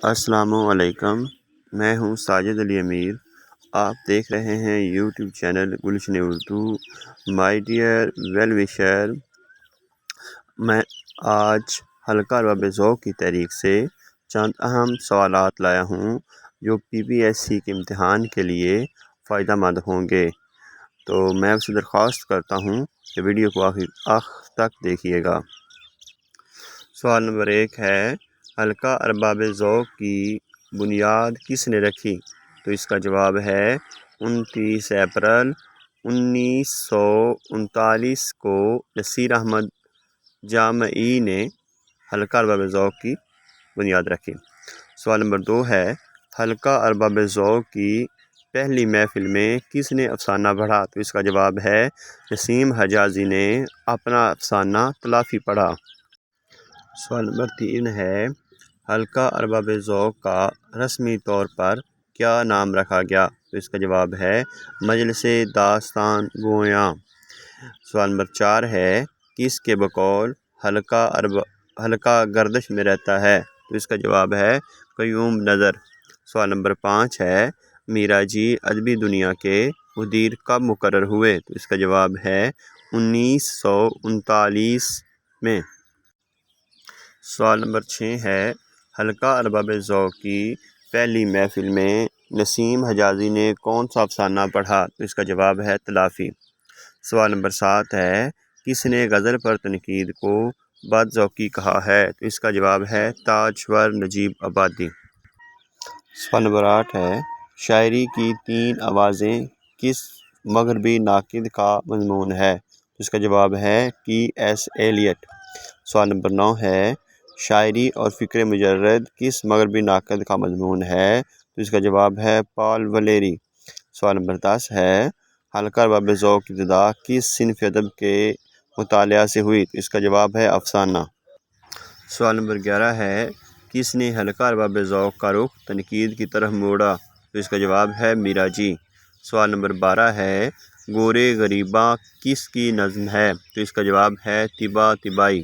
السلام علیکم، میں ہوں ساجد علی امیر۔ آپ دیکھ رہے ہیں YouTube channel Gulshan Urdu. My dear well wisher, میں آج حلقہ ارباب ذوق کی تحریک سے چند اہم سوالات لایا ہوں جو PPSC کے امتحان کے لیے فائدہ مند ہوں گے۔ تو میں آپ سے درخواست کرتا ہوں کہ ویڈیو کو آخر تک دیکھیے گا۔ سوال نمبر 1 ہے، حلقہ ارباب ذوق کی بنیاد کس نے رکھی؟ تو اس کا جواب ہے 29 اپریل 1939 کو نصیر احمد جامعی نے حلقہ ارباب ذوق کی بنیاد رکھی۔ سوال نمبر 2 ہے، حلقہ ارباب ذوق کی پہلی محفل میں کس نے افسانہ پڑھا؟ تو اس کا جواب ہے نسیم حجازی نے اپنا افسانہ تلافی پڑھا۔ سوال نمبر 3 ہے، حلقہ ارباب ذوق کا رسمی طور پر کیا نام رکھا گیا؟ تو اس کا جواب ہے مجلس داستان گویاں۔ سوال نمبر 4 ہے، کس کے بقول حلقہ گردش میں رہتا ہے؟ تو اس کا جواب ہے قیوم نظر۔ سوال نمبر 5 ہے، میرا جی ادبی دنیا کے مدیر کب مقرر ہوئے؟ تو اس کا جواب ہے 1939 میں۔ سوال نمبر 6 ہے، حلقہ ارباب ذوق کی پہلی محفل میں نسیم حجازی نے کون سا افسانہ پڑھا؟ تو اس کا جواب ہے تلافی۔ سوال نمبر 7 ہے، کس نے غزل پر تنقید کو بد ذوقی کہا ہے؟ تو اس کا جواب ہے تاجور نجیب آبادی۔ سوال نمبر 8 ہے، شاعری کی 3 آوازیں کس مغربی ناقد کا مضمون ہے؟ تو اس کا جواب ہے TS ایلیٹ۔ سوال نمبر 9 ہے، شاعری اور فکر مجرد کس مغربی ناقد کا مضمون ہے؟ تو اس کا جواب ہے پال ولیری۔ سوال نمبر 10 ہے، حلقہ ارباب ذوق کی ابتدا کس صنف ادب کے مطالعہ سے ہوئی؟ تو اس کا جواب ہے افسانہ۔ سوال نمبر 11 ہے، کس نے حلقہ ارباب ذوق کا رخ تنقید کی طرف موڑا؟ تو اس کا جواب ہے میرا جی۔ سوال نمبر 12 ہے، گورے غریباں کس کی نظم ہے؟ تو اس کا جواب ہے طبع طبائی۔